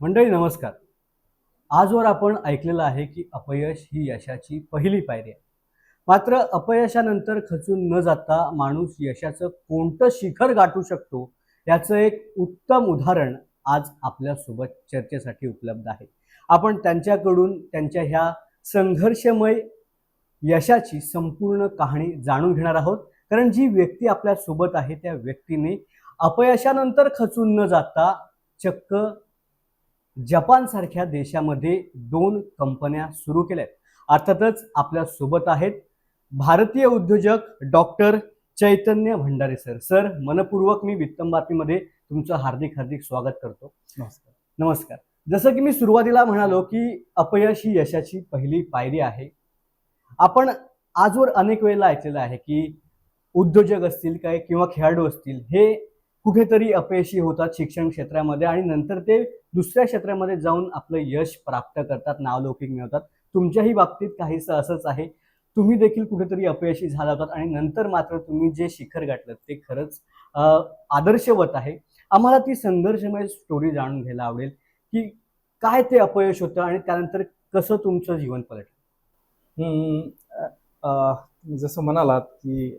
मंडळी नमस्कार. आजवर आपण ऐकलेलं आहे की अपयश ही यशाची पहिली पायरी आहे. मात्र अपयशानंतर खचून न जाता माणूस यशाचं कोणतं शिखर गाठू शकतो याचं एक उत्तम उदाहरण आज आपल्यासोबत चर्चेसाठी उपलब्ध आहे. आपण त्यांच्याकडून त्यांच्या ह्या संघर्षमय यशाची संपूर्ण कहाणी जाणून घेणार आहोत. कारण जी व्यक्ती आपल्यासोबत आहे त्या व्यक्तीने अपयशानंतर खचून न जाता चक्क जपान सारख्या देशामध्ये 2 कंपन्या सुरू केल्यात. अर्थातच आपल्या सोबत आहेत भारतीय उद्योजक डॉक्टर चैतन्य भंडारे सर. सर, मनपूर्वक मी वित्तम बातमीमध्ये तुमचं हार्दिक हार्दिक स्वागत करतो. नमस्कार. नमस्कार. जसं की मी सुरुवातीला म्हणालो की अपयश ही यशाची पहिली पायरी आहे. आपण आजवर अनेक वेळेला ऐकलेलं आहे की उद्योजक असतील काय किंवा खेळाडू असतील, हे कुठेतरी अपयशी होतात शिक्षण क्षेत्रामध्ये आणि नंतर ते दुसऱ्या क्षेत्रामध्ये जाऊन आपलं यश प्राप्त करतात, नावलौकिक मिळवतात. तुमच्याही बाबतीत काहीसं असंच आहे. तुम्ही देखील कुठेतरी अपयशी झाला होतात आणि नंतर मात्र तुम्ही जे शिखर गाठलं ते खरंच आदर्शवत आहे. आम्हाला ती संघर्षमय स्टोरी जाणून घ्यायला आवडेल की काय ते अपयश होतं आणि त्यानंतर कसं तुमचं जीवन पलटलं. तुम्ही जसं म्हणालात की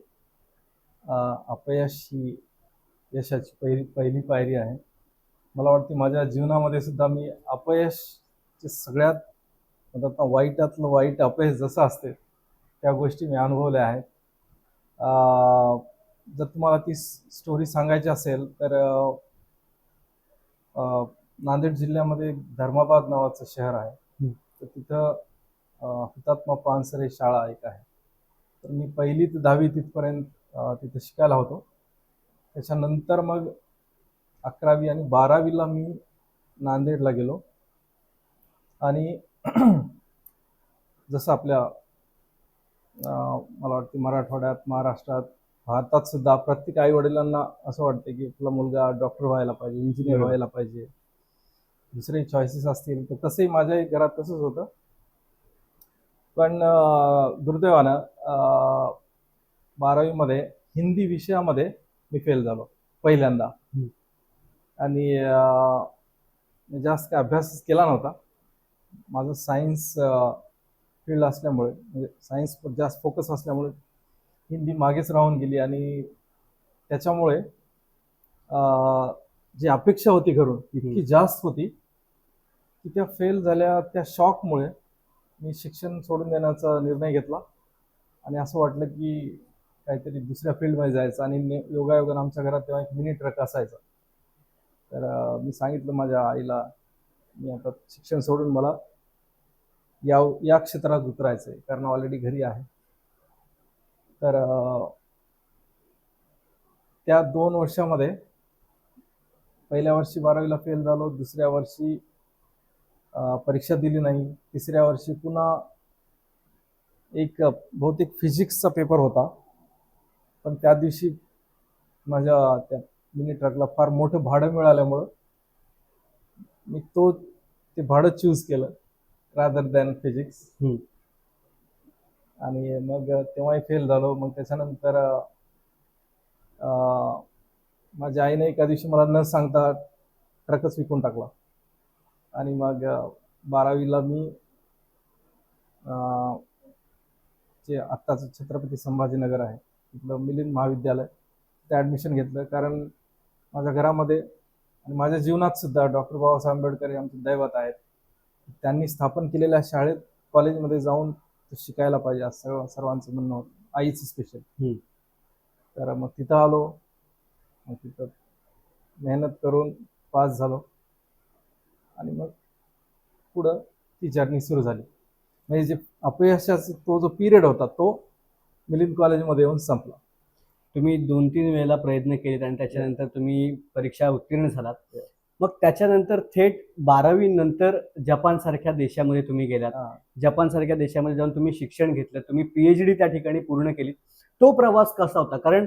अपयश ही यशाची पहिली पायरी आहे. मला वाटते माझ्या जीवनामध्ये सुद्धा मी अपयशचे सगळ्यात म्हणतात ना वाईटातलं वाईट अपयश जसं असते त्या गोष्टी मी अनुभवल्या आहेत. जर तुम्हाला ती स्टोरी सांगायची असेल तर नांदेड जिल्ह्यामध्ये धर्माबाद नावाचं शहर आहे. तर तिथं हुतात्मा पानसरे शाळा एक आहे. तर मी 1ली ते 10वी तिथपर्यंत तिथे शिकायला होतो. त्याच्यानंतर मग 11वी आणि 12वीला मी नांदेडला गेलो आणि जसं आपल्या मला वाटतं मराठवाड्यात, महाराष्ट्रात, भारतात सुद्धा प्रत्येक आई वडिलांना असं वाटतं की आपला मुलगा डॉक्टर व्हायला पाहिजे, इंजिनियर व्हायला पाहिजे, दुसरे चॉईसेस असतील. तर तसंही माझ्याही घरात तसंच होतं. पण दुर्दैवानं 12वीमध्ये हिंदी विषयामध्ये मी फेल झालो पहिल्यांदा. आणि मी जास्त काय अभ्यासच केला नव्हता. माझं सायन्स फील्ड असल्यामुळे, म्हणजे सायन्सवर जास्त फोकस असल्यामुळे हिंदी मागेच राहून गेली आणि त्याच्यामुळे जी अपेक्षा होती घरून इतकी जास्त होती की त्या फेल झाल्या. त्या शॉकमुळे मी शिक्षण सोडून देण्याचा निर्णय घेतला आणि असं वाटलं की काहीतरी दुसऱ्या फील्डमध्ये जायचं. आणि योगायोगानं आमच्या घरात तेव्हा एक मिनी ट्रक असायचा. तर मी सांगितलं माझ्या आईला, मी आता शिक्षण सोडून मला या क्षेत्रात उतरायचं आहे, कारण ऑलरेडी घरी आहे. तर त्या 2 वर्षामध्ये पहिल्या वर्षी 12वीला फेल झालो, दुसऱ्या वर्षी परीक्षा दिली नाही, तिसऱ्या वर्षी पुन्हा एक बहुतेक फिजिक्सचा पेपर होता. पण त्या दिवशी माझ्या त्या मिनी ट्रकला फार मोठं भाडं मिळाल्यामुळं मी ते भाडं चूज केलं रादर दॅन फिजिक्स. आणि मग तेव्हाही फेल झालो. मग त्याच्यानंतर माझ्या आईने एका दिवशी मला न सांगता ट्रकच विकून टाकला. आणि मग 12वीला मी जे आत्ताचं छत्रपती संभाजीनगर आहे तिथलं मिलिंद महाविद्यालय ते ॲडमिशन घेतलं. कारण माझ्या घरामध्ये आणि माझ्या जीवनात सुद्धा डॉक्टर बाबासाहेब आंबेडकर हे आमचे दैवत आहेत. त्यांनी स्थापन केलेल्या शाळेत, कॉलेजमध्ये जाऊन शिकायला पाहिजे असं सर्वांचं म्हणणं होतं, आईचं स्पेशल. तर मग तिथं आलो. मग तिथं मेहनत करून पास झालो आणि मग पुढं ती जर्नी सुरू झाली. म्हणजे जे अपयशाचा तो जो पिरियड होता तो मिलिंद कॉलेजमध्ये येऊन संपला. तुम्ही 2-3 वेळेला प्रयत्न केलेत आणि त्याच्यानंतर तुम्ही परीक्षा उत्तीर्ण झालात. मग त्याच्यानंतर थेट 12वी नंतर जपान सारख्या देशामध्ये तुम्ही गेलात. जपान सारख्या देशामध्ये जाऊन तुम्ही शिक्षण घेतलं, तुम्ही PhD त्या ठिकाणी पूर्ण केली. तो प्रवास कसा होता? कारण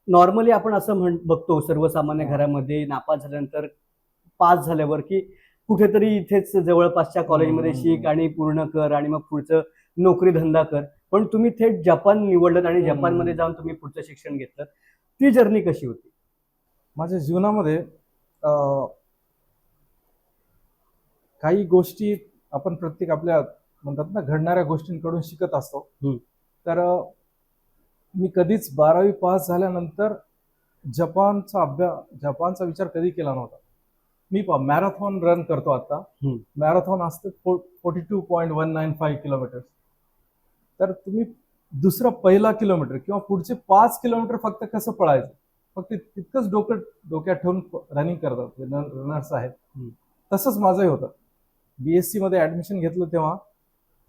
नॉर्मली आपण असं बघतो सर्वसामान्य घरामध्ये, नापास झाल्यानंतर पास झाल्यावर की कुठेतरी इथेच जवळपासच्या कॉलेजमध्ये शिक आणि पूर्ण कर आणि मग पुढचं नोकरी धंदा कर. पण तुम्ही थेट जपान निवडलं आणि जपानमध्ये जाऊन तुम्ही पुढचं शिक्षण घेतलं. ती जर्नी कशी होती? माझ्या जीवनामध्ये काही गोष्टी आपण प्रत्येक आपल्या म्हणतात ना घडणाऱ्या गोष्टींकडून शिकत असतो. हम्म. तर मी कधीच 12वी पास झाल्यानंतर जपानचा विचार कधी केला नव्हता. मी मॅरेथॉन रन करतो आता. हम्म. मॅरेथॉन असते 42.195 किलोमीटर. तर तुम्ही दुसरा पहिला किलोमीटर किंवा पुढचे 5 किलोमीटर फक्त कसं पळायचं, फक्त तितकंच डोक्यात ठेवून रनिंग करतात रनर्स आहेत. हम्म. तसंच माझंही होतं. बीएससी मध्ये ऍडमिशन घेतलं तेव्हा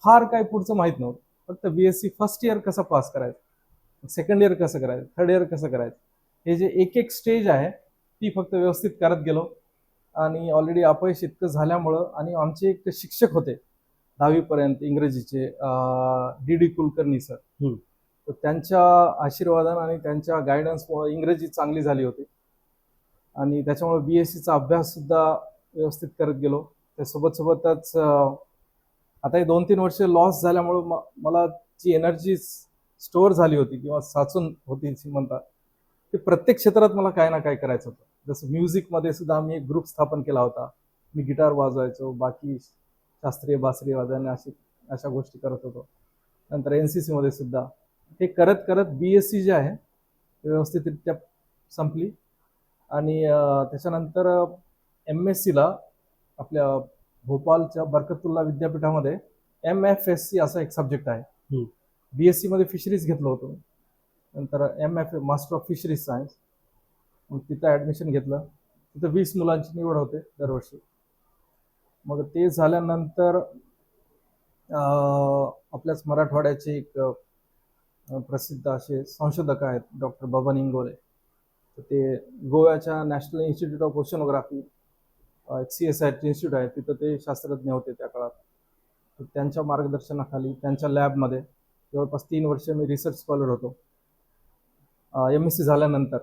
फार काही पुढचं माहित नव्हतं. फक्त बीएससी फर्स्ट इयर कसं पास करायचं, सेकंड इयर कसं करायचं, थर्ड इयर कसं करायचं, हे जे एक एक स्टेज आहे ती फक्त व्यवस्थित करत गेलो. आणि ऑलरेडी अपयश इतकं झाल्यामुळं, आणि आमचे एक शिक्षक होते 10वी पर्यंत इंग्रजीचे, डी कुलकर्णी सर. हम्म. तर त्यांच्या आशीर्वादाने आणि त्यांच्या गायडन्समुळे इंग्रजी चांगली झाली होती, आणि त्याच्यामुळे बीएससीचा अभ्यास सुद्धा व्यवस्थित करत गेलो. त्यासोबतच आता हे 2-3 वर्ष लॉस झाल्यामुळं मला जी एनर्जी स्टोअर झाली होती किंवा साचून होती म्हणतात, ते प्रत्येक क्षेत्रात मला काय ना काय करायचं होतं. जसं म्युझिकमध्ये सुद्धा आम्ही एक ग्रुप स्थापन केला होता. मी गिटार वाजवायचो, बाकी शास्त्रीय बासरी वादन अशा गोष्टी करत होतो. नंतर एनसीसी मध्ये सुद्धा हे करत करत बीएससी जे आहे व्यवस्थितरित्या संपली. आणि त्याच्यानंतर MSc ला आपल्या भोपाळच्या बरकतुल्ला विद्यापीठामध्ये MFSC असा एक सब्जेक्ट आहे. हम्म. बीएससी मध्ये फिशरीज घेतलं होतं. नंतर मास्टर ऑफ फिशरीज सायन्स, मग तिथं ऍडमिशन घेतलं. तिथं 20 मुलांची निवड होते दरवर्षी. मग ते झाल्यानंतर आपल्याच मराठवाड्याचे एक प्रसिद्ध असे संशोधक आहेत डॉक्टर बबन इंगोले. तर ते गोव्याच्या नॅशनल इन्स्टिट्यूट ऑफ ओशनोग्राफी, एक CSIR इन्स्टिट्यूट आहे, तिथं ते शास्त्रज्ञ होते त्या काळात. तर त्यांच्या मार्गदर्शनाखाली त्यांच्या लॅबमध्ये जवळपास 3 वर्ष मी रिसर्च स्कॉलर होतो MSc झाल्यानंतर.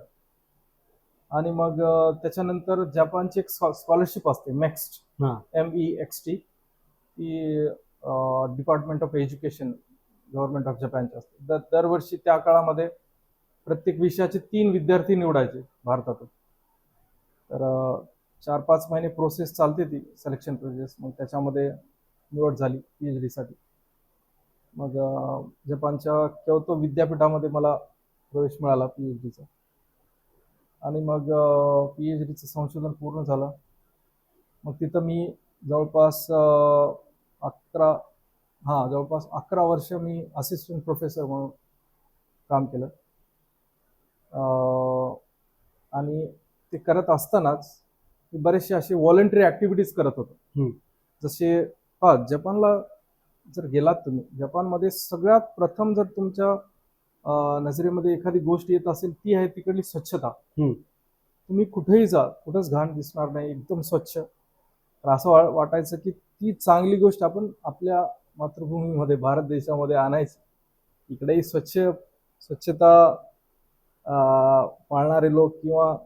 आणि मग त्याच्यानंतर जपानची एक स्कॉलरशिप असते MEXT, हा. MEXT, ती department of education government of जपानची असते. दरवर्षी त्या काळामध्ये प्रत्येक विषयाचे 3 विद्यार्थी निवडायचे भारतातून. तर 4-5 महिने प्रोसेस चालते ती सिलेक्शन प्रोसेस. मग त्याच्यामध्ये निवड झाली PhD साठी. मग जपानच्या क्योतो विद्यापीठामध्ये मला प्रवेश मिळाला PhDचा. आणि मग PhDचं संशोधन पूर्ण झालं. मग तिथं मी जवळपास 11 वर्ष मी असिस्टंट प्रोफेसर म्हणून काम केलं. आणि ते करत असतानाच मी बरेचसे असे व्हॉलंटरी ऍक्टिव्हिटीज करत होतो. जसे जपानला जर गेलात तुम्ही, जपानमध्ये सगळ्यात प्रथम जर तुमच्या नजरेमध्ये एखादी गोष्ट येत असेल ती आहे तिकडली स्वच्छता. तुम्ही कुठेही जा, कुठंच घाण दिसणार नाही, एकदम स्वच्छ. तर असं वाटायचं की ती चांगली गोष्ट आपण आपल्या मातृभूमीमध्ये भारत देशामध्ये आणायची. इकडेही स्वच्छता पाळणारे लोक किंवा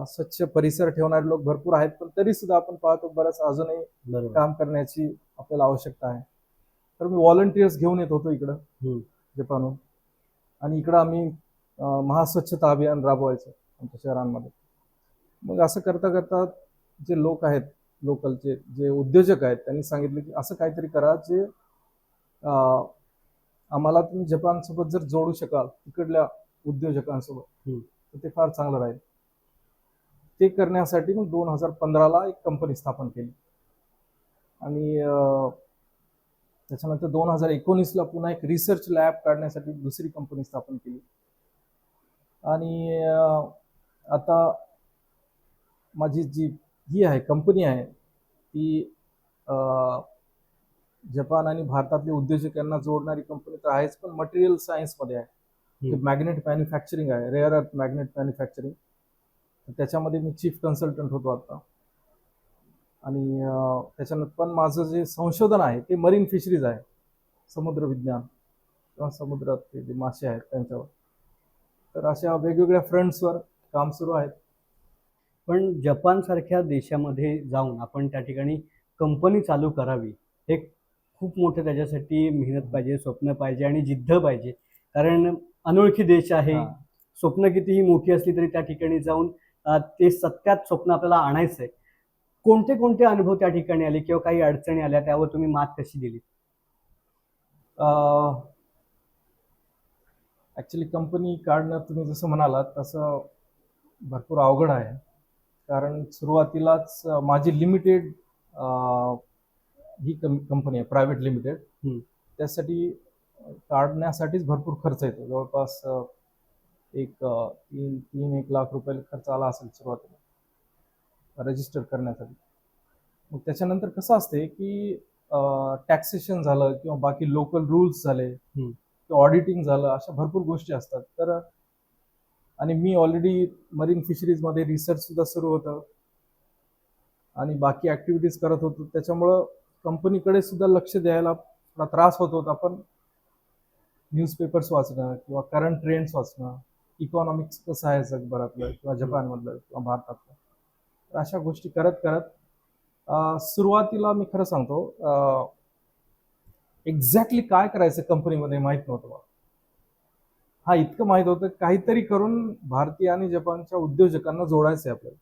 स्वच्छ परिसर ठेवणारे लोक भरपूर आहेत, पण तरी सुद्धा आपण पाहतो बरंच अजूनही काम करण्याची आपल्याला आवश्यकता आहे. तर मी व्हॉलंटियर्स घेऊन येत होतो इकडं जपानहून, आणि इकडं आम्ही महास्वच्छता अभियान राबवायचं आमच्या शहरांमध्ये. मग असं करता करता जे लोक आहेत, लोकलचे जे उद्योजक आहेत, त्यांनी सांगितलं की असं काहीतरी करा जे आम्हाला तुम्ही जपानसोबत जर जोडू शकाल, तिकडल्या उद्योजकांसोबत, तर ते फार चांगलं राहील. ते करण्यासाठी मग 2015ला एक कंपनी स्थापन केली. आणि त्याच्यानंतर 2019ला पुन्हा एक रिसर्च लॅब काढण्यासाठी दुसरी कंपनी स्थापन केली. आणि आता माझी जी ही आहे कंपनी आहे ती जपान आणि भारतातले उद्योजकांना जोडणारी कंपनी तर आहेच, पण मटेरियल सायन्समध्ये आहे. मॅग्नेट मॅन्युफॅक्चरिंग आहे, रेअर अर्थ मॅग्नेट मॅन्युफॅक्चरिंग. त्याच्यामध्ये मी चीफ कन्सल्टंट होतो आता. आणि त्याच्यानंतर पण माझं जे संशोधन आहे ते मरीन फिशरीज आहे, समुद्र विज्ञान किंवा समुद्रात जे मासे आहेत त्यांच्यावर. तर अशा वेगवेगळ्या फ्रंट्सवर काम सुरू आहेत. पण जपान सारख्या देशामध्ये जाऊन आपण त्या ठिकाणी कंपनी चालू करावी, हे खूप मोठं त्याच्यासाठी मेहनत पाहिजे, स्वप्न पाहिजे आणि जिद्द पाहिजे. कारण अनोळखी देश आहे. स्वप्न कितीही मोठी असली तरी त्या ठिकाणी जाऊन ते सत्यात स्वप्न आपल्याला आणायचं आहे. कोणते कोणते अनुभव त्या ठिकाणी आले किंवा काही अडचणी आल्या त्यावर तुम्ही मात कशी दिली? ॲक्च्युली कंपनी काढणं तुम्ही जसं म्हणालात तसं भरपूर अवघड आहे. कारण सुरुवातीलाच माझी लिमिटेड ही कंपनी आहे प्रायव्हेट लिमिटेड. हं. त्यासाठी काढण्यासाठीच भरपूर खर्च येतो. जवळपास एक 1 लाख रुपये खर्च आला असेल सुरुवातीला रजिस्टर करण्यासाठी. मग त्याच्यानंतर कसं असते की टॅक्सेशन झालं किंवा बाकी लोकल रूल्स झाले हं. किंवा ऑडिटिंग झालं, अशा भरपूर गोष्टी असतात. तर आणि मी ऑलरेडी मरीन फिशरीजमध्ये रिसर्च सुद्धा सुरू होतं आणि बाकी ॲक्टिव्हिटीज करत होतो. त्याच्यामुळं कंपनीकडे सुद्धा लक्ष द्यायला थोडा त्रास होत होता. पण न्यूजपेपर्स वाचणं किंवा करंट ट्रेंड्स वाचणं, इकॉनॉमिक्स कसं आहे जगभरातलं किंवा जपानमधलं किंवा भारतातलं, तर अशा गोष्टी करत करत सुरुवातीला मी खरं सांगतो एक्झॅक्टली काय करायचं कंपनीमध्ये माहीत नव्हतं मला. हा इतकं माहीत होतं काहीतरी करून भारतीय आणि जपानच्या उद्योजकांना जोडायचं आहे आपल्याला.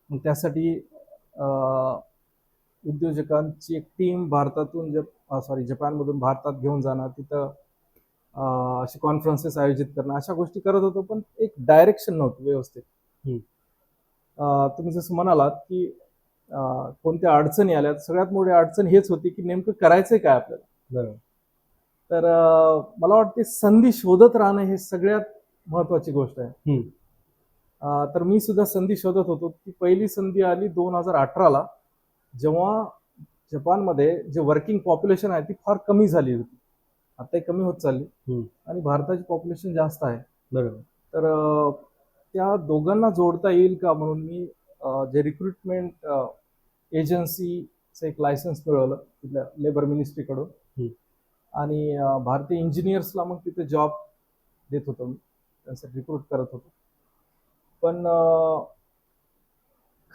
मग त्यासाठी उद्योजकांची एक टीम भारतातून जपानमधून भारतात घेऊन जाणं, तिथं असे कॉन्फरन्सेस आयोजित करणं, अशा गोष्टी करत होतो. पण एक डायरेक्शन नव्हतं व्यवस्थित. हं. तुम्ही जसं म्हणालात की कोणत्या अडचणी आल्या, सगळ्यात मोठी अडचण हेच होती की नेमकं करायचंय काय आपल्याला. बरोबर. तर मला वाटते संधी शोधत राहणं हे सगळ्यात महत्वाची गोष्ट आहे. हं. तर मी सुद्धा संधी शोधत होतो. ती पहिली संधी आली 2018ला, जेव्हा जपानमध्ये जे वर्किंग पॉप्युलेशन आहे ती फार कमी झाली होती. आताही कमी होत चालली हं. आणि भारताची पॉप्युलेशन जास्त आहे. बरोबर. तर त्या दोघांना जोडता येईल का म्हणून मी जे रिक्रुटमेंट एजन्सीचं एक लायसन्स मिळवलं तिथल्या लेबर मिनिस्ट्रीकडून. हं. आणि भारतीय इंजिनियर्सला मग तिथे जॉब देत होतो मी, त्यांसाठी रिक्रूट करत होतो. पण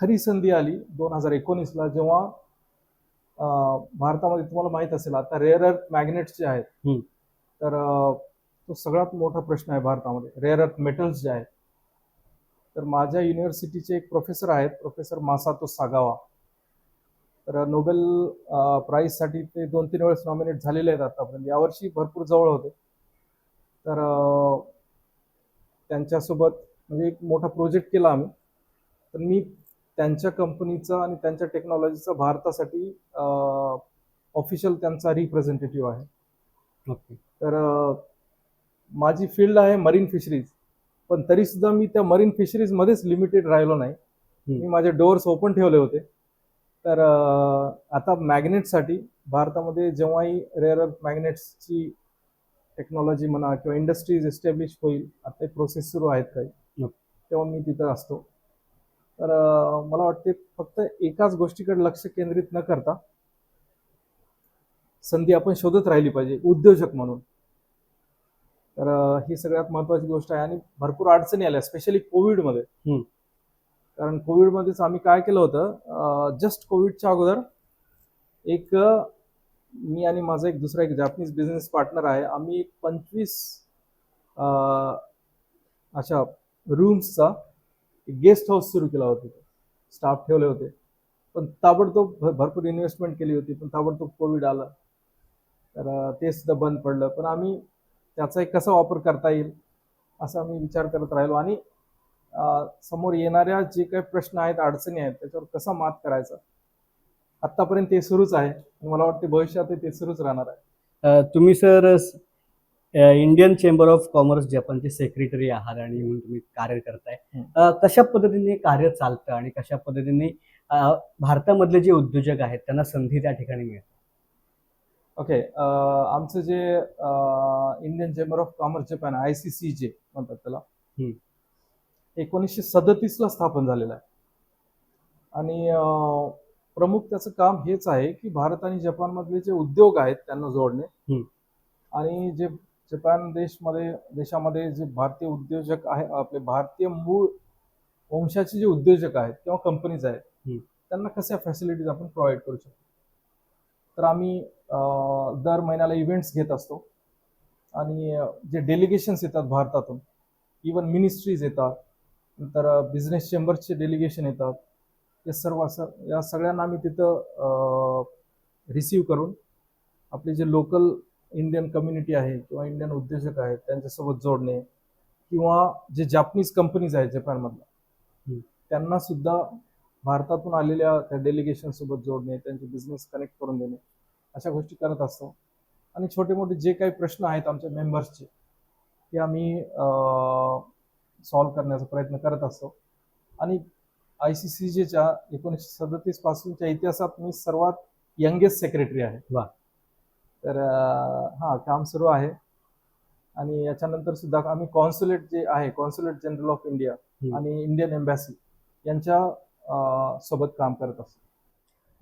खरी संधी आली 2019ला, जेव्हा भारतामध्ये तुम्हाला माहित असेल आता रेअर अर्थ मॅग्नेट्स जे आहेत, हं. तर तो सगळ्यात मोठा प्रश्न आहे भारतामध्ये, रेअर अर्थ मेटल्स जे आहेत. तर माझ्या युनिव्हर्सिटीचे एक प्रोफेसर आहेत, प्रोफेसर मासातो सागावा. तर नोबेल प्राईजसाठी ते 2-3 वेळेस नॉमिनेट झालेले आहेत आतापर्यंत. यावर्षी भरपूर जवळ होते. तर त्यांच्यासोबत म्हणजे एक मोठा प्रोजेक्ट केला आम्ही. तर मी त्यांच्या कंपनीचा आणि त्यांच्या टेक्नॉलॉजीचा भारतासाठी ऑफिशियल त्यांचा रिप्रेझेंटेटिव्ह आहे. ओके. तर माझी फील्ड आहे मरीन फिशरीज, पण तरी सुद्धा मी त्या मरीन फिशरीजमध्येच लिमिटेड राहिलो नाही. मी माझे डोअर्स ओपन ठेवले होते. तर आता मॅग्नेटसाठी भारतामध्ये जेव्हाही रेअर अर्थ मॅग्नेट्सची टेक्नॉलॉजी म्हणा किंवा इंडस्ट्रीज एस्टॅब्लिश होईल, आता प्रोसेस सुरू आहेत काही, तेव्हा मी तिथं असतो. तर मला वाटते फक्त एकाच गोष्टीकडे लक्ष केंद्रित न करता संधी आपण शोधत राहिली पाहिजे उद्योजक म्हणून. तर ही सगळ्यात महत्वाची गोष्ट आहे. आणि भरपूर अडचणी आल्या स्पेशली कोविडमध्ये. कारण कोविडमध्येच आम्ही काय केलं होतं, जस्ट कोविडच्या अगोदर एक मी आणि माझा एक दुसरा एक जॅपनीज बिझनेस पार्टनर आहे, आम्ही एक 25 अशा रूम्सचा गेस्ट हाऊस सुरू केला होता. स्टाफ ठेवले होते, पण ताबडतोब भरपूर इन्व्हेस्टमेंट केली होती, पण ताबडतोब कोविड आला. तर ते सुद्धा बंद पडलं. पण आम्ही त्याचा एक कसा वापर करता येईल असा आम्ही विचार करत राहिलो. आणि समोर येणाऱ्या जे काही प्रश्न आहेत, अडचणी आहेत, त्याच्यावर कसा मात करायचा, आतापर्यंत ते सुरूच आहे. मला वाटते भविष्यात ते सुरूच राहणार आहे. तुम्ही sir Indian chamber of commerce जपानचे सेक्रेटरी आहात आणि म्हणून तुम्ही कार्य करताय. कशा पद्धतीने कार्य चालतं आणि कशा पद्धतीने भारतामधले जे उद्योजक आहेत त्यांना संधी त्या ठिकाणी मिळते? ओके. आमचं जे Indian chamber of commerce Japan ICC जे म्हणतात त्याला, 1937ला स्थापन झालेलं आहे. आणि प्रमुख त्याचं काम हेच आहे की भारत आणि जपानमधले जे उद्योग आहेत त्यांना जोडणे. आणि जे जपान देशामध्ये जे भारतीय उद्योजक आहे, आपले भारतीय मूळ वंशाचे जे उद्योजक आहेत किंवा कंपनीज आहेत, त्यांना कशा फॅसिलिटीज आपण प्रोव्हाइड करू शकतो. तर आम्ही दर महिन्याला इव्हेंट्स घेत असतो. आणि जे डेलिगेशन्स येतात भारतातून, इवन मिनिस्ट्रीज येतात, नंतर बिझनेस चेंबर्सचे डेलिगेशन येतात, हे सर्व असं या सगळ्यांना आम्ही तिथं रिसीव करून आपले जे लोकल इंडियन कम्युनिटी आहे किंवा इंडियन उद्योजक आहेत त्यांच्यासोबत जोडणे, किंवा जे जापनीज कंपनीज आहेत जपानमधल्या त्यांना सुद्धा भारतातून आलेल्या त्या डेलिगेशन सोबत जोडणे, त्यांचे बिझनेस कनेक्ट करून देणे, अशा गोष्टी करत असतो. आणि छोटे मोठे जे काही प्रश्न आहेत आमच्या मेंबर्सचे ते आम्ही सॉल्व्ह करण्याचा प्रयत्न करत असतो. आणि ICCJच्या 1937 पासूनच्या इतिहासात मी सर्वात यंगेस्ट सेक्रेटरी आहे. वा. तर काम सुरू आहे. आणि याच्यानंतर सुद्धा आम्ही कॉन्सुलेट जे आहे, कॉन्सुलेट जनरल ऑफ इंडिया आणि इंडियन एम्बॅसी यांच्या सोबत काम करत असतो.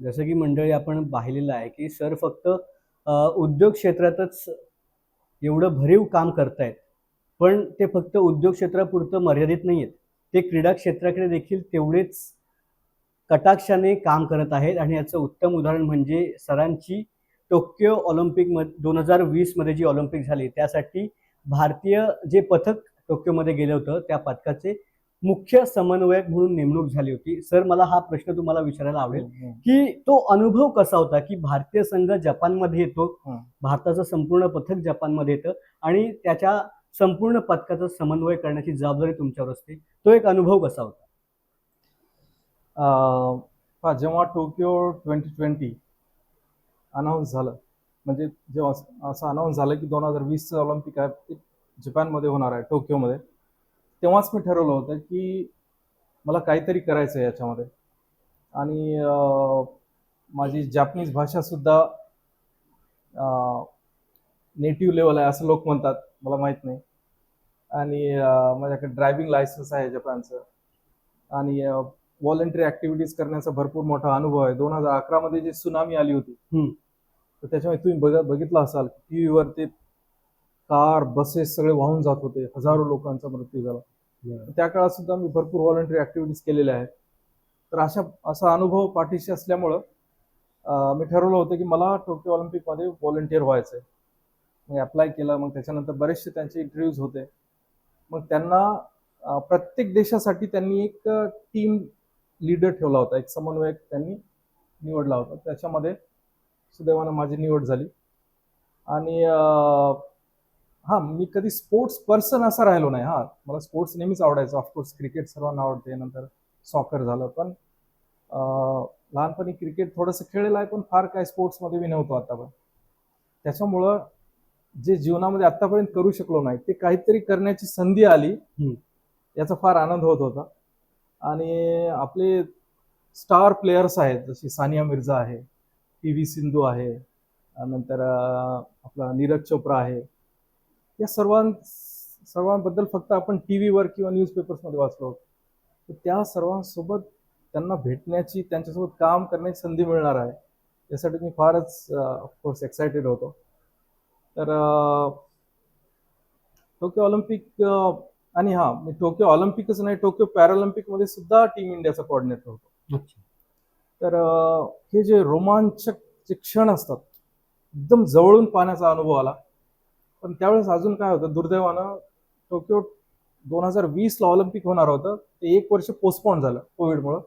जसं की मंडळी आपण पाहिलेलं आहे की सर फक्त उद्योग क्षेत्रातच एवढं भरीव काम करतायत, पण ते फक्त उद्योग क्षेत्रापुरतं मर्यादित नाही आहेत, ते क्रीडा क्षेत्राकडे देखील तेवढेच कटाक्षाने काम करत आहेत. आणि याचं उत्तम उदाहरण म्हणजे सरांची टोक्यो ऑलिम्पिक 2020 मध्ये जी ऑलिम्पिक झाली त्यासाठी भारतीय जे पथक टोक्योमध्ये गेलं होतं त्या पथकाचे मुख्य समन्वयक म्हणून नेमणूक झाली होती. सर, मला हा प्रश्न तुम्हाला विचारायला आवडेल की तो अनुभव कसा होता की भारतीय संघ जपानमध्ये येतो, भारताचं संपूर्ण पथक जपानमध्ये येतं आणि त्याच्या संपूर्ण पथकाचा समन्वय करण्याची जबाबदारी तुमच्यावर असते, तो एक अनुभव कसा होता? जेव्हा टोकियो 2020 अनाऊन्स झालं, म्हणजे जेव्हा असं अनाऊन्स झालं की 2020चं ऑलिम्पिक आहे ते जपानमध्ये होणार आहे, टोकियोमध्ये, तेव्हाच मी ठरवलं होतं की मला काहीतरी करायचं आहे याच्यामध्ये. आणि माझी जापनीज भाषासुद्धा नेटिव्ह लेवल आहे असं लोक म्हणतात, मला माहीत नाही. आणि माझ्याकडे ड्रायव्हिंग लायसन्स आहे जपानचं. आणि व्हॉलंटरी ॲक्टिव्हिटीज करण्याचा भरपूर मोठा अनुभव आहे. 2011 मध्ये जी सुनामी आली होती तर त्याच्यामुळे तुम्ही बघितलं असाल टीव्हीवर ते कार, बसेस सगळे वाहून जात होते, हजारो लोकांचा मृत्यू झाला. त्या काळात सुद्धा मी भरपूर व्हॉलंटरी ॲक्टिव्हिटीज केलेल्या आहेत. तर असा अनुभव पाठीशी असल्यामुळं मी ठरवलं होतं की मला टोकियो ऑलिम्पिकमध्ये व्हॉलंटियर व्हायचं आहे. मग अप्लाय केलं. मग त्याच्यानंतर बरेचसे त्यांचे इंटरव्ह्यूज होते. मग त्यांना प्रत्येक देशासाठी त्यांनी एक टीम लीडर ठेवला होता, एक समन्वयक त्यांनी निवडला होता. त्याच्यामध्ये सुदैवानं माझी निवड झाली. आणि मी कधी स्पोर्ट्स पर्सन असा राहिलो नाही. मला स्पोर्ट्स नेहमीच आवडायचं. ऑफकोर्स क्रिकेट सर्वांना आवडते, नंतर सॉकर झालं. पण लहानपणी क्रिकेट थोडंसं खेळलेलं आहे, पण फार काय स्पोर्ट्समध्ये मी नव्हतो आतापर्यंत. त्याच्यामुळं जे जीवनामध्ये आतापर्यंत करू शकलो नाही ते काहीतरी करण्याची संधी आली, याचा फार आनंद होत होता. आणि आपले स्टार प्लेयर्स आहेत, जशी सानिया मिर्झा आहे, PV सिंधू आहे, नंतर आपला नीरज चोप्रा आहे. या सर्वांबद्दल फक्त आपण टीव्हीवर किंवा न्यूजपेपर्समध्ये वाचलो होतो. तर त्या सर्वांसोबत त्यांना भेटण्याची, त्यांच्यासोबत काम करण्याची संधी मिळणार आहे, यासाठी मी फारच ऑफकोर्स एक्सायटेड होतो. तर टोकियो ऑलिम्पिक आणि मी टोकियो ऑलिम्पिकच नाही, टोकियो पॅरालिम्पिकमध्ये सुद्धा टीम इंडियाचा कोऑर्डिनेटर होतो. तर हे जे रोमांचक जे क्षण असतात, एकदम जवळून पाहण्याचा अनुभव आला. पण त्यावेळेस अजून काय होतं, दुर्दैवानं टोकियो 2020ला ऑलिम्पिक होणार होतं, ते 1 वर्ष पोस्टपोन झालं कोविडमुळं.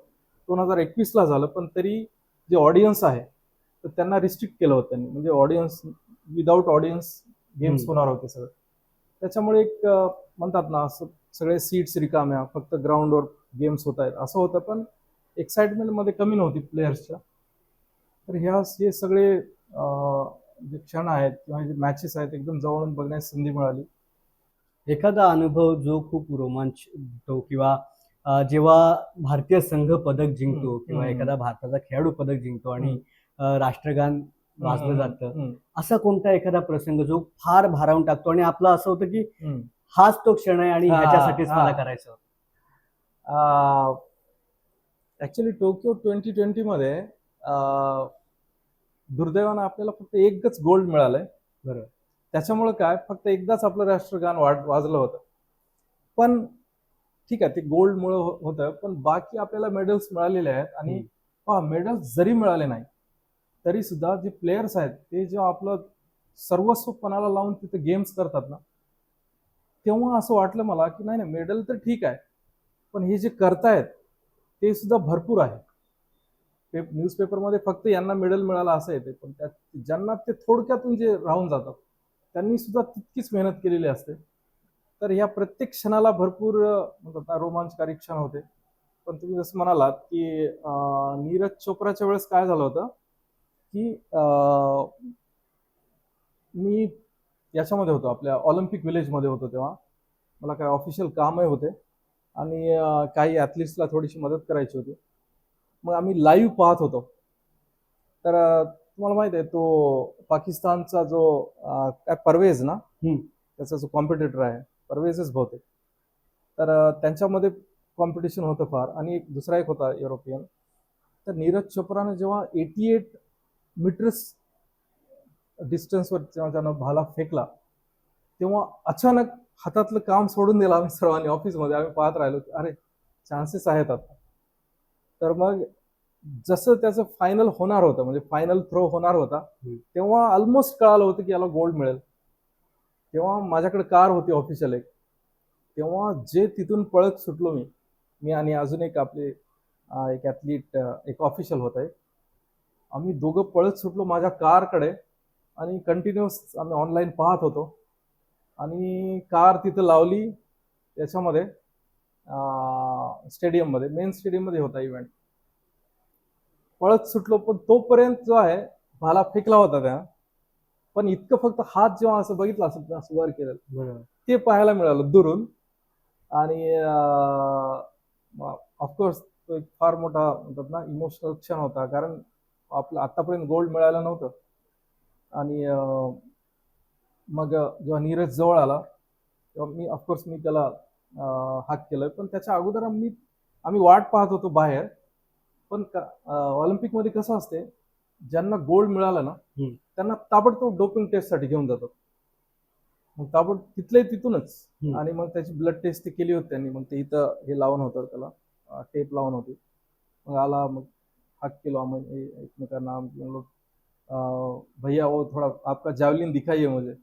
2021ला झालं, पण तरी जे ऑडियन्स आहे तर त्यांना रिस्ट्रिक्ट केलं होतं त्यांनी. म्हणजे ऑडियन्स, विदाऊट ऑडियन्स गेम्स होणार होते सगळं. त्याच्यामुळे एक म्हणतात ना, असं सगळे सीट्स रिकाम्या, फक्त ग्राउंडवर गेम्स होत आहेत असं होतं. पण एक्साइटमेंटमध्ये कमी नव्हती प्लेयर्सच्या. तर हे सगळे जे क्षण आहेत किंवा जे मॅचेस आहेत एकदम जवळून बघण्याची संधी मिळाली. एखादा अनुभव जो खूप रोमांच देतो किंवा जेव्हा भारतीय संघ पदक जिंकतो किंवा एखादा भारताचा खेळाडू पदक जिंकतो आणि राष्ट्रगान वाजलं जातं, असा कोणता एखादा प्रसंग जो फार भारावून टाकतो आणि आपलं असं होतं की हाच तो क्षण आहे आणि ह्याच्यासाठीच मला करायचं होतं? ऍक्च्युली टोकियो 2020 मध्ये दुर्दैवानं आपल्याला फक्त एकच गोल्ड मिळालंय. बरोबर. त्याच्यामुळे काय, फक्त एकदाच आपलं राष्ट्रगान वाजलं होतं. पण ठीक आहे, ते गोल्डमुळे होतं, पण बाकी आपल्याला मेडल्स मिळालेले आहेत. आणि मेडल्स जरी मिळाले नाही तरी सुद्धा जे प्लेयर्स आहेत ते जेव्हा आपलं सर्वस्व पणाला लावून तिथे गेम्स करतात ना, तेव्हा असं वाटलं मला की नाही, मेडल तर ठीक आहे, पण हे जे करतायत ते सुद्धा भरपूर आहे. न्यूजपेपरमध्ये फक्त यांना मेडल मिळाला असं येते, पण त्यात ज्यांना ते थोडक्यातून जे राहून जातात त्यांनी सुद्धा तितकीच मेहनत केलेली असते. तर या प्रत्येक क्षणाला भरपूर म्हणतात ना, रोमांचकारी क्षण होते. पण तुम्ही जसं म्हणालात की नीरज चोप्राच्या वेळेस काय झालं होतं की मी याच्यामध्ये होतो, आपल्या ऑलिम्पिक विलेजमध्ये होतो तेव्हा. मला काही ऑफिशियल कामही होते आणि काही ॲथलीट्सला थोडीशी मदत करायची होती. मग आम्ही लाईव्ह पाहत होतो. तर तुम्हाला माहित आहे तो पाकिस्तानचा जो काय परवेज ना, त्याचा जो कॉम्पिटिटर आहे, परवेजच बहुतेक. तर त्यांच्यामध्ये कॉम्पिटिशन होतं फार, आणि एक दुसरा एक होता युरोपियन. तर नीरज चोप्राने जेव्हा 88 मीटर्स डिस्टन्सवर जेव्हा त्यानं भाला फेकला, तेव्हा अचानक हातातलं काम सोडून दिलं आम्ही सर्वांनी ऑफिसमध्ये. आम्ही पाहत राहिलो की अरे, चान्सेस आहेत आता. तर मग जसं त्याचं फायनल होणार होतं, म्हणजे फायनल थ्रो होणार होता, तेव्हा ऑलमोस्ट कळालं होतं की याला गोल्ड मिळेल. तेव्हा माझ्याकडे कार होती ऑफिशियल एक. तेव्हा जे तिथून पळत सुटलो मी, मी आणि अजून एक आपले एक ॲथलीट, एक ऑफिशियल होता एक. आम्ही दोघं पळत सुटलो माझ्या कारकडे आणि कंटिन्युअस आम्ही ऑनलाईन पाहत होतो. आणि कार तिथं लावली याच्यामध्ये, स्टेडियममध्ये, मेन स्टेडियममध्ये होता इव्हेंट. पळत सुटलो, पण तोपर्यंत जो आहे भाला फेकला होता त्या. पण इतकं फक्त हात जेव्हा असं बघितलं, असं वर केलं, ते पाहायला मिळालं दुरून. आणि ऑफकोर्स तो एक फार मोठा म्हणतात ना इमोशनल क्षण होता, कारण आपलं आतापर्यंत गोल्ड मिळालं नव्हतं. आणि मग जेव्हा नीरज जवळ आला तेव्हा मी ऑफकोर्स मी त्याला हाक केलं. पण त्याच्या अगोदर आम्ही वाट पाहत होतो बाहेर. पण ऑलिम्पिकमध्ये कसं असते, ज्यांना गोल्ड मिळालं ना त्यांना ताबडतोब डोपिंग टेस्टसाठी घेऊन जातात. मग तिथले तिथूनच. आणि मग त्याची ब्लड टेस्ट ते केली होती त्यांनी. मग ते इथं हे लावून होतं, त्याला टेप लावून होती. मग आला, मग हाक केलो आम्ही एकमेकांना. भैया वो थोड़ा आपका जावलिन दिखाइए मुझे.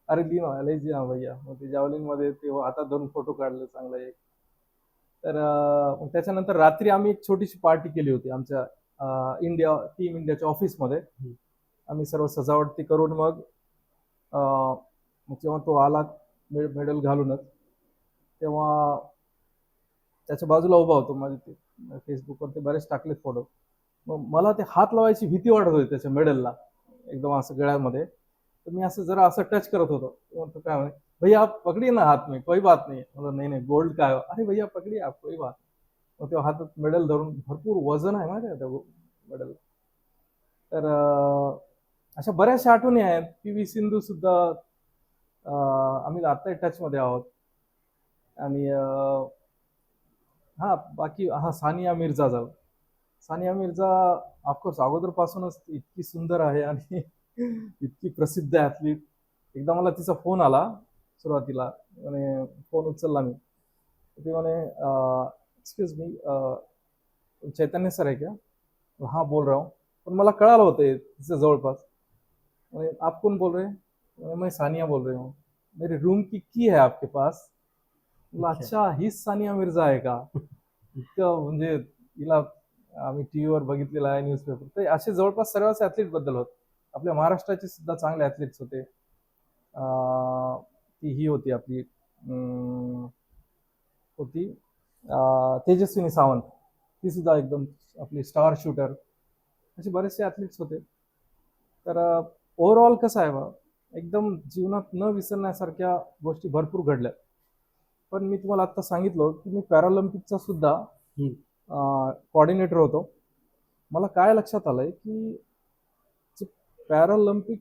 अरे दी ना, लय जी ना भैया. मग ते जावलिन मध्ये ते हातात धरून फोटो काढले चांगला एक. तर मग त्याच्यानंतर रात्री आम्ही एक छोटीशी पार्टी केली होती आमच्या टीम इंडियाच्या ऑफिसमध्ये. आम्ही सर्व सजावट ती करून मग जेव्हा तो आला मेडल घालूनच, तेव्हा त्याच्या बाजूला उभा होतो. माझे ते फेसबुकवर ते बरेच टाकलेत फोटो. मग मला ते हात लावायची भीती वाटत होती त्याच्या मेडलला, एकदम असं गळ्यामध्ये. तर मी असं जरा असं टच करत होतो. तो काय म्हणे, भैया आप पकडिए ना हात में, कोई बात नहीं. मला नाही नाही, गोल्ड काय, अरे भैया पकडिए आप, कोई बात. मग तेव्हा हातात मेडल धरून, भरपूर वजन आहे माहिती आहे त्या मेडल. तर अशा बऱ्याचशा आठवणी आहेत. पी.व्ही. सिंधू सुद्धा आम्ही आत्ताही टचमध्ये आहोत. आणि हा बाकी सानिया मिर्झा झालं. सानिया मिर्झा ऑफकोर्स अगोदरपासूनच इतकी सुंदर आहे आणि इतकी प्रसिद्ध ॲथलीट. एकदा मला तिचा फोन आला सुरुवातीला, म्हणे फोन उचलला मी. ते म्हणे एक्सक्यूज मी, चैतन्य सर आहे क्या? हाँ बोल रहा हूँ. पण मला कळालं होतं तिचं जवळपास. म्हणे आप कौन बोल रहे हैं? मैं सानिया बोल रही हूँ. मेरे रूम की है आपके पास? अच्छा, हीच सानिया मिर्झा आहे का? इतकं म्हणजे तिला आम्ही टीव्हीवर बघितलेलं आहे, न्यूजपेपर. ते असे जवळपास सर्वच ॲथलीट बद्दल होत. आपल्या महाराष्ट्राचे सुद्धा चांगले ॲथलीट्स होते. ती ही होती आपली होती तेजस्विनी सावंत. ती सुद्धा एकदम आपली स्टार शूटर. असे बरेचसे ॲथलीट्स होते. तर ओव्हरऑल कसं आहे बा, एकदम जीवनात न विसरण्यासारख्या गोष्टी भरपूर घडल्या. पण मी तुम्हाला आता सांगितलं की मी पॅरालिम्पिकचा सुद्धा कॉर्डिनेटर होतो. मला काय लक्षात आलंय की जे पॅरालिम्पिक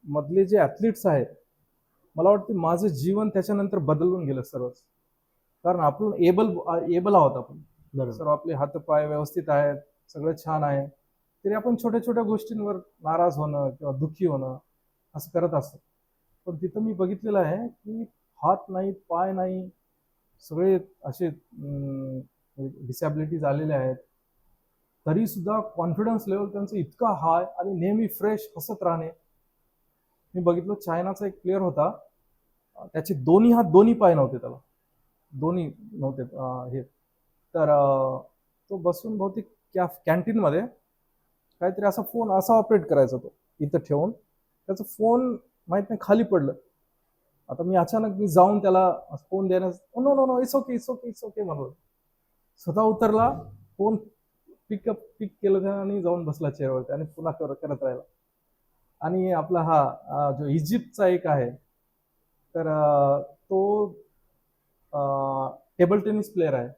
मधले जे ॲथलीट्स आहेत, मला वाटतं माझं जीवन त्याच्यानंतर बदलून गेलं सर्वच. कारण आपण एबल आहोत आपण. सर्व आपले हातपाय व्यवस्थित आहेत, सगळं छान आहे, तरी आपण छोट्या छोट्या गोष्टींवर नाराज होणं किंवा दुःखी होणं असं करत असतो. पण तिथं मी बघितलेलं आहे की हात नाहीत, पाय नाही, सगळे असे डिसॅबिलिटीज आलेले आहेत, तरी सुद्धा कॉन्फिडन्स लेवल त्यांचं इतका हाय आणि नेहमी फ्रेश हसत राहणे. मी बघितलं चायनाचा एक प्लेअर होता, त्याचे दोन्ही हात दोन्ही पाय नव्हते, त्याला दोन्ही नव्हते हे. तर तो बसून बहुतेक कॅन्टीनमध्ये काहीतरी असा फोन असा ऑपरेट करायचा तो इथं ठेवून, त्याचा फोन माहित नाही खाली पडलं. आता मी अचानक जाऊन त्याला फोन देण्यास, no no no it's okay it's okay it's okay म्हणलो. स्वतः उतरला, फोन पिक केलं त्यानं आणि जाऊन बसला चेअरवरती आणि पुन्हा करत राहिला. आणि आपला हा जो इजिप्तचा एक आहे, तर तो टेबल टेनिस प्लेअर आहे,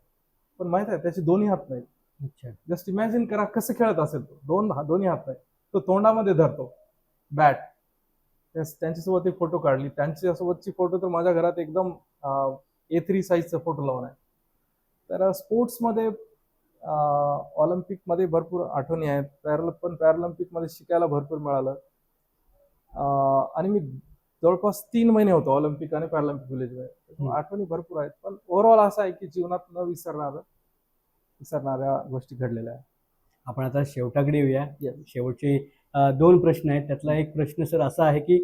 पण माहित आहे त्याचे दोन्ही हात नाहीत. अच्छा. जस्ट इमॅजिन करा कसं खेळत असेल तो. दोन्ही हात नाही, तो तोंडामध्ये धरतो बॅट. त्यांच्यासोबत एक फोटो काढली, त्यांच्यासोबतची फोटो तर माझ्या घरात एकदम A3 साईजचा फोटो लावून आहे. तर स्पोर्ट्समध्ये ऑलिम्पिकमध्ये भरपूर आठवणी आहेत, पण पॅरालिम्पिकमध्ये शिकायला भरपूर मिळालं. आणि मी जवळपास 3 महिने होतो ऑलिम्पिक आणि पॅरालिम्पिक व्हिलेजमध्ये. आठवणी भरपूर आहेत, पण ओव्हरऑल असं आहे की जीवनात न विसरणाऱ्या गोष्टी घडलेल्या आहेत. आपण आता शेवटाकडे येऊया. Yes. शेवटचे 2 प्रश्न आहेत. त्यातला एक प्रश्न सर असा आहे की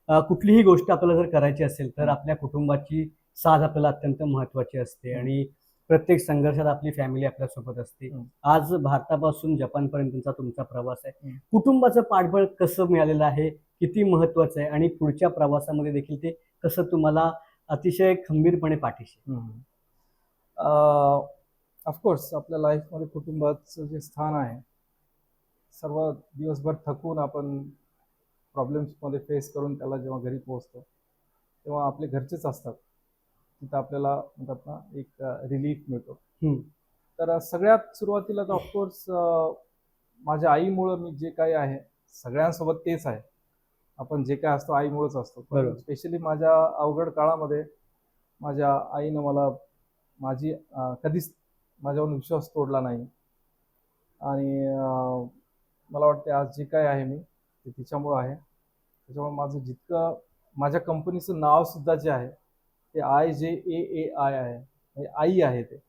कुठलीही गोष्ट आपल्याला जर करायची असेल तर आपल्या कुटुंबाची साथ आपल्याला अत्यंत महत्त्वाची असते आणि प्रत्येक संघर्षात आपली फॅमिली आपल्यासोबत असते. आज भारतापासून जपानपर्यंतचा तुमचा प्रवास आहे. कुटुंबाचं पाठबळ कसं मिळालेलं आहे, किती महत्त्वाचं आहे आणि पुढच्या प्रवासामध्ये देखील ते कसं तुम्हाला अतिशय खंबीरपणे पाठीशी? ऑफकोर्स आपल्या लाईफमध्ये कुटुंबाचं जे स्थान आहे, सर्व दिवसभर थकून आपण प्रॉब्लेम्समध्ये फेस करून त्याला जेव्हा घरी पोहोचतो तेव्हा आपले घरचेच असतात, तिथं आपल्याला म्हणतात ना एक रिलीफ मिळतो. तर सगळ्यात सुरुवातीला तर ऑफकोर्स माझ्या आईमुळं मी जे काही आहे, सगळ्यांसोबत तेच आहे, आपण जे काय असतो आईमुळेच असतो. पण स्पेशली माझ्या अवघड काळामध्ये माझ्या आईनं कधीच माझ्यावर विश्वास तोडला नाही. आणि मला वाटते आज जे काय आहे मी ते तिच्यामुळं आहे. त्याच्यामुळे माझ्या कंपनीचं नाव सुद्धा जे आहे ते IJAAI आहे, म्हणजे आई आहे. ते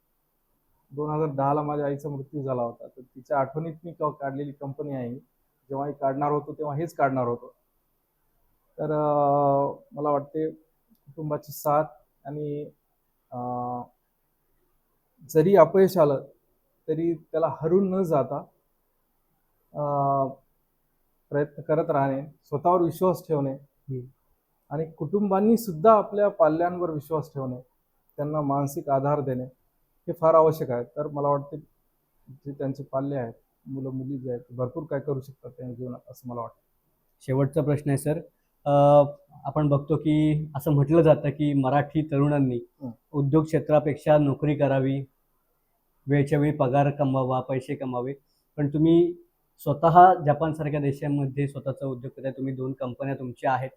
2010ला माझ्या आईचा मृत्यू झाला होता, तर तिच्या आठवणीत मी काढलेली कंपनी आहे. जेव्हाही काढणार होतो तेव्हा हेच काढणार होतो. तर मला वाटते कुटुंबाची साथ आणि जरी अपयश आलं तरी त्याला हरून न जाता प्रयत्न करत राहणे, स्वतःवर विश्वास ठेवणे आणि कुटुंबांनी सुद्धा आपल्या पाल्यांवर विश्वास ठेवणे, त्यांना मानसिक आधार देणे हे फार आवश्यक आहे. तर मला वाटते जे त्यांचे पाल्य आहेत, मुलं मुली जे आहेत, भरपूर काय करू शकतात त्यांच्या जीवनात असं मला वाटतं. शेवटचा प्रश्न आहे सर. आपण बघतो की असं म्हटलं जातं की मराठी तरुणांनी उद्योग क्षेत्रापेक्षा नोकरी करावी, वेळच्या वेळी पगार कमवावा, पैसे कमावे. पण तुम्ही स्वतः जपानसारख्या देशांमध्ये स्वतःचा उद्योग करताय, तुम्ही 2 कंपन्या तुमच्या आहेत.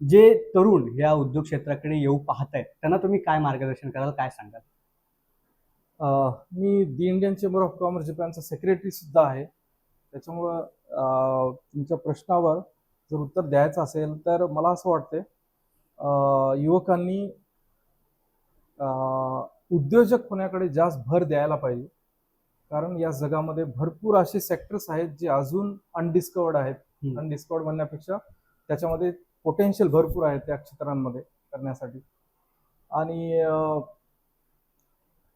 जे तरुण या उद्योग क्षेत्राकडे येऊ पाहत आहेत त्यांना तुम्ही काय मार्गदर्शन कराल, काय सांगाल? मी the Indian chamber of commerce जपानचा सेक्रेटरी सुद्धा आहे. त्याच्यामुळं तुमच्या प्रश्नावर जर उत्तर द्यायचं असेल तर मला असं वाटते युवकांनी उद्योजक होण्याकडे जास्त भर द्यायला पाहिजे. कारण या जगामध्ये भरपूर असे सेक्टर्स आहेत जे अजून अनडिस्कवर्ड आहेत. अनडिस्कवर्ड म्हणण्यापेक्षा त्याच्यामध्ये पोटेन्शियल भरपूर आहे त्या क्षेत्रांमध्ये करण्यासाठी. आणि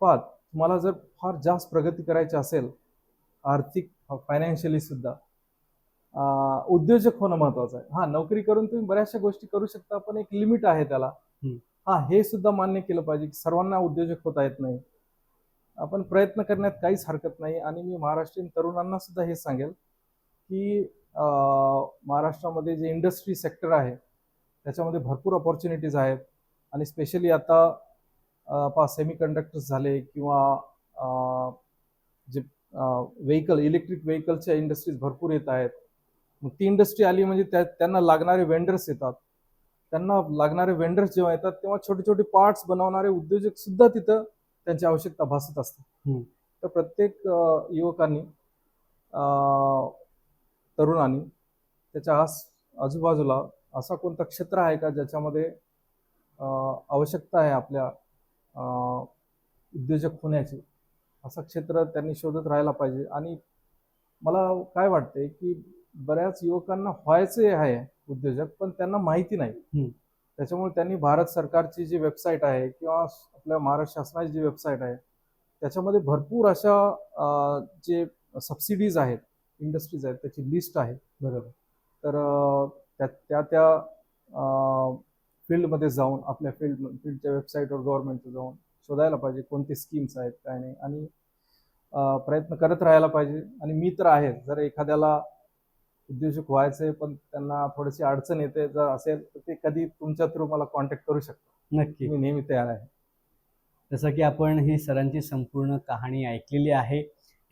तुम्हाला जर फार जास्त प्रगती करायची असेल आर्थिक फायनान्शियली सुद्धा, उद्योजक होणं महत्वाचं आहे. हा, नोकरी करून तुम्ही बऱ्याचशा गोष्टी करू शकता, पण एक लिमिट आहे त्याला. हा, हे सुद्धा मान्य केलं पाहिजे की सर्वांना उद्योजक होता येत नाही. आपण प्रयत्न करण्यात काहीच हरकत नाही. आणि मी महाराष्ट्रीयन तरुणांना सुद्धा हे सांगेल की महाराष्ट्रामध्ये जे इंडस्ट्री सेक्टर आहे त्याच्यामध्ये भरपूर ऑपॉर्च्युनिटीज आहेत. आणि स्पेशली आता सेमी कंडक्टर्स झाले किंवा जे इलेक्ट्रिक व्हेकलच्या इंडस्ट्रीज भरपूर येत आहेत. मग ती इंडस्ट्री आली म्हणजे त्यांना लागणारे वेंडर्स येतात. त्यांना लागणारे वेंडर्स जेव्हा येतात तेव्हा छोटे छोटे पार्ट्स बनवणारे उद्योजक सुद्धा तिथं त्यांची आवश्यकता भासत असते. तर प्रत्येक युवकांनी, तरुणांनी त्याच्या आजूबाजूला असा कोणता क्षेत्र आहे का ज्याच्यामध्ये आवश्यकता आहे आपल्या उद्योजक होण्याची, असं क्षेत्र त्यांनी शोधत राहायला पाहिजे. आणि मला काय वाटते की बऱ्याच युवकांना व्हायचे आहे उद्योजक, पण त्यांना माहिती नाही. त्याच्यामुळे त्यांनी भारत सरकारची जी वेबसाईट आहे किंवा आपल्या महाराष्ट्र शासनाची जी वेबसाईट आहे त्याच्यामध्ये भरपूर अशा जे सबसिडीज आहेत इंडस्ट्रीज आहेत त्याची लिस्ट आहे. बरोबर. तर त्या फील्डमध्ये जाऊन आपल्या फील्डच्या वेबसाईटवर गव्हर्नमेंटचं जाऊन शोधायला पाहिजे कोणते स्कीम्स आहेत काय नाही, आणि प्रयत्न करत राहायला पाहिजे. आणि मी तर आहे, जर एखाद्याला उद्योजक व्हायचंय पण त्यांना थोडीशी अडचण येते जर असेल तर ते कधी तुमच्या थ्रू मला कॉन्टॅक्ट करू शकतो. नक्की. मी नेहमी तयार आहे. जसं की आपण ही सरांची संपूर्ण कहाणी ऐकलेली आहे.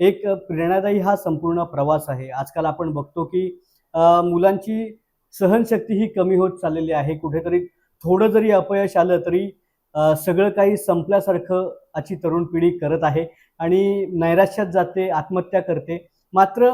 एक प्रेरणादायी हा संपूर्ण प्रवास आहे. आजकाल आपण बघतो की मुलांची सहनशक्ती ही कमी होत चाललेली आहे. कुठेतरी थोडं जरी अपयश आलं तरी सगळं काही संपल्यासारखं आजची तरुण पिढी करत आहे आणि नैराश्यात जाते, आत्महत्या करते. मात्र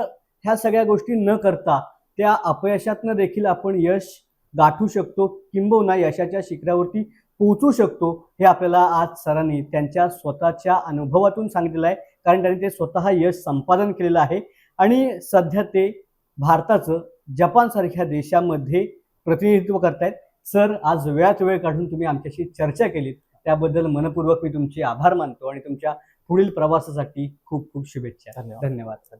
ह्या सगळ्या गोष्टी न करता त्या अपयशातनं देखील आपण यश गाठू शकतो, किंबहुना यशाच्या शिखरावरती पोहोचू शकतो, हे आपल्याला आज सरांनी त्यांच्या स्वतःच्या अनुभवातून सांगितलेलं आहे. कारण त्यांनी ते स्वतः यश संपादन केलेलं आहे आणि सध्या ते भारताचं जपानसारख्या देशामध्ये प्रतिनिधित्व करतायत. सर, आज वेळात वेळ काढून तुम्ही आमच्याशी चर्चा केलीत त्याबद्दल मनपूर्वक मी तुमचे आभार मानतो आणि तुमच्या पुढील प्रवासासाठी खूप खूप शुभेच्छा. धन्यवाद. धन्यवाद सर.